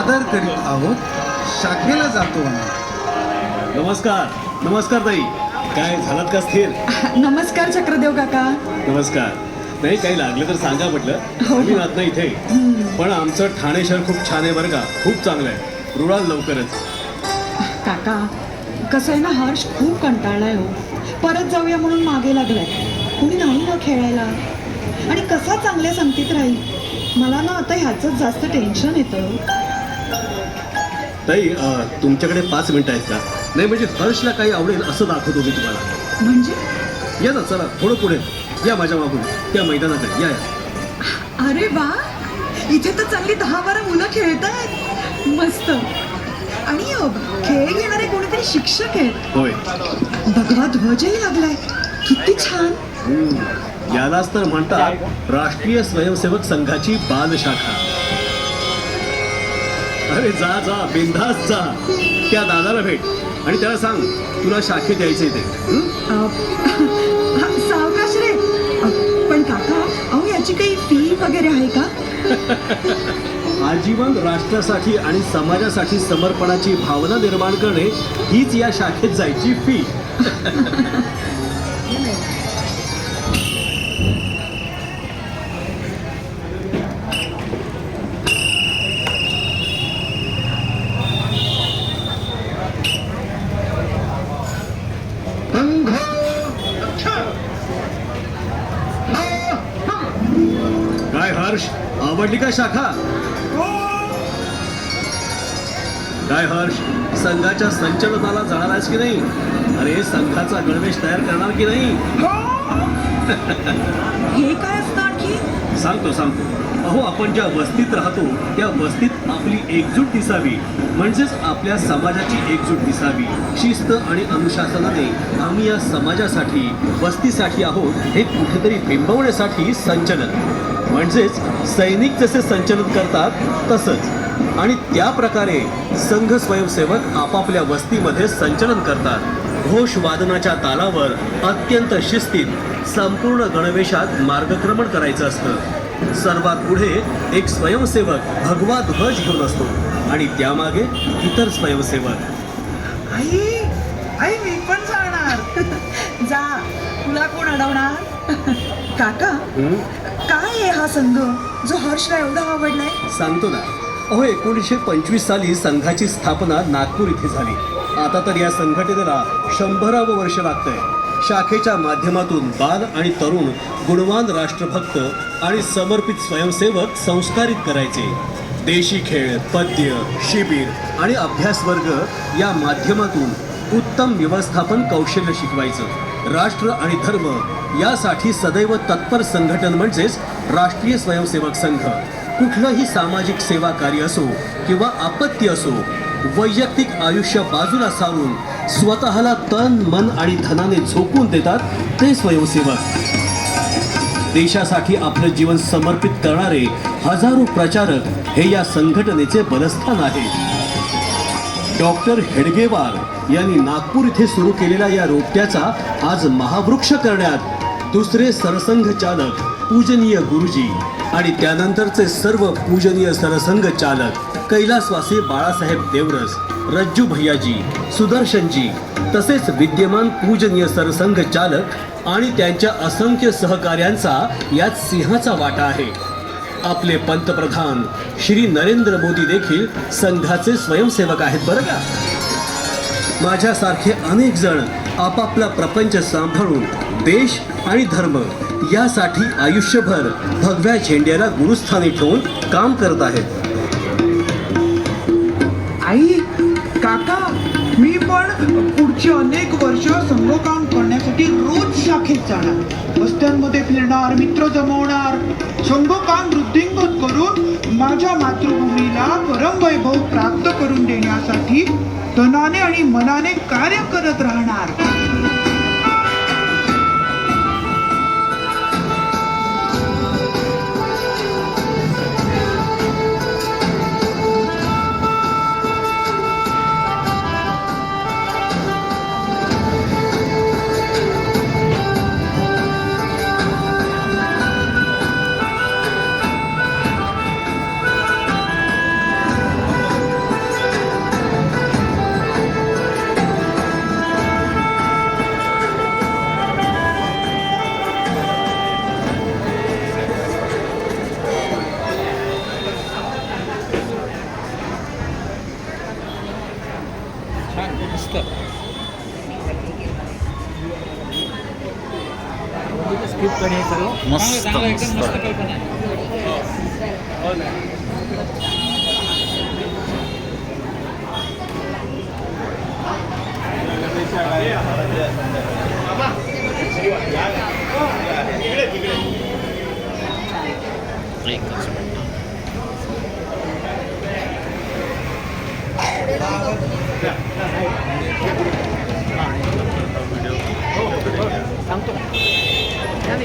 सादर करीत आहोत. शाखेला जातो आम्ही. नमस्कार. नमस्कार ताई. काय झालात का स्थिर? नमस्कार चक्रदेव काका. नमस्कार. नाही काही लागलं तर सांगा म्हटलं. हो. मी राहत नाही इथे. पण आमचं ठाणे शहर खूप छान आहे बरं का. खूप चांगलं आहे. रुळाल लवकरच. काका कसं आहे ना, हर्ष खूप कंटाळलाय हो. परत जाऊया म्हणून मागे लागलाय. कुणी नाही ना खेळायला. आणि कसा चांगल्या संगतीत राहील. मला ना आता ह्याचंच जास्त टेन्शन येतं. ताई तुमच्याकडे 5 मिनिटं आहेत का? नाही म्हणजे हर्षला काही आवडेल असं दाखवतो मी तुम्हाला. म्हणजे या ना चला थोडं पुढे या माझ्या मागून त्या मैदानाकडे या. अरे वा, इथे तर चांगली 10-12 मुलं खेळत आहेत. मस्त. आणि खेळ घेणारे कोणीतरी शिक्षक आहेत. होय. भगवा ध्वजही लागलाय. किती छान. यालाच तर म्हणतात राष्ट्रीय स्वयंसेवक संघाची बालशाखा. अरे जा जा बिनधास्त जा. त्या दादाला भेट आणि त्याला सांग तुला शाखेत यायचंय ते. सावकाश रे. पण काका, अहो याची काही फी वगैरे आहे का? आजीवन राष्ट्रासाठी आणि समाजासाठी समर्पणाची भावना निर्माण करणे हीच या शाखेत जायची फी. काय हर्ष, आवडली का शाखा? काय हर्ष, संघाच्या संचलनाला जाणार आहेस की नाही? अरे संघाचा गणवेश तयार करणार की नाही? हे काय असतं आणखी? सांगतो. अहो आपण ज्या वस्तीत राहतो त्या वस्तीत आपली एकजूट दिसावी, म्हणजेच आपल्या समाजाची एकजूट दिसावी. शिस्त आणि अनुशासनाने आम्ही या समाजासाठी वस्तीसाठी आहोत हे कुठेतरी बिंबवण्यासाठी संचलन, म्हणजेच सैनिक जसे संचलन करतात तसंच. आणि त्या प्रकारे संघ स्वयंसेवक आपापल्या वस्तीमध्ये संचलन करतात. घोषवादनाच्या तालावर अत्यंत शिस्तीत संपूर्ण गणवेशात मार्गक्रमण करायचं असतं. सर्वात पुढे एक स्वयंसेवक भगवा ध्वज घेऊन असतो आणि त्यामागे इतर स्वयंसेवक. आई मी पण जाणार. जा, तुला कोण अडवणार? काका, काय आहे हा संघ जो हर्षला एवढा आवडलाय? सांगतो ना. अहो 1925 साली संघाची स्थापना नागपूर इथे झाली. आता तर या संघटनेला 100वे वर्ष लागतंय. शाखेच्या माध्यमातून बाल आणि तरुण गुणवान राष्ट्रभक्त आणि समर्पित स्वयंसेवक संस्कारित करायचे. देशी खेळ, पद्य, शिबिर आणि अभ्यास वर्ग या माध्यमातून उत्तम व्यवस्थापन कौशल्य शिकवायचं. राष्ट्र आणि धर्म यासाठी सदैव तत्पर संघटन म्हणजेच राष्ट्रीय स्वयंसेवक संघ. कुठलंही सामाजिक सेवा कार्य असो किंवा आपत्ती असो, वैयक्तिक आयुष्य बाजूला सारून स्वतःला तन मन आणि धनाने झोकून देतात ते स्वयंसेवक. देशासाठी आपलं जीवन समर्पित करणारे हजारो प्रचारक हे या संघटनेचे बलस्थान आहे. डॉक्टर हेडगेवार यांनी नागपूर इथे सुरू केलेल्या या रोपट्याचा आज महावृक्ष करण्यात दुसरे सरसंघ चालक पूजनीय गुरुजी आणि त्यानंतरचे सर्व पूजनीय सरसंघ चालक कैलासवासी बाळासाहेब देवरस, रज्जू भैयाजी, सुदर्शनजी तसेच विद्यमान पूजनीय सरसंघ चालक आणि त्यांच्या असंख्य सहकार्यांचा यात सिंहाचा वाटा आहे. आपले पंतप्रधान श्री नरेंद्र मोदी देखील संघाचे स्वयंसेवक आहेत बरं का. माझ्यासारखे अनेक जण आपापला प्रपंच सांभाळून देश आणि धर्म यासाठी आयुष्यभर भगव्या झेंड्याला गुरुस्थानी ठेवून काम करत आहेत. आई, काका, मी पण पुढची अनेक वर्ष संघकाम करण्यासाठी रोज शाखेत जाणार. वस्त्यांमध्ये फिरणार, मित्र जमवणार, संघकाम वृद्धिंगत करून माझ्या मातृभूमीला परमवैभव प्राप्त करून देण्यासाठी तनाने आणि मनाने कार्य करत राहणार. मस्त मस्त एकदम मस्त मस्त कल्पना आहे एकच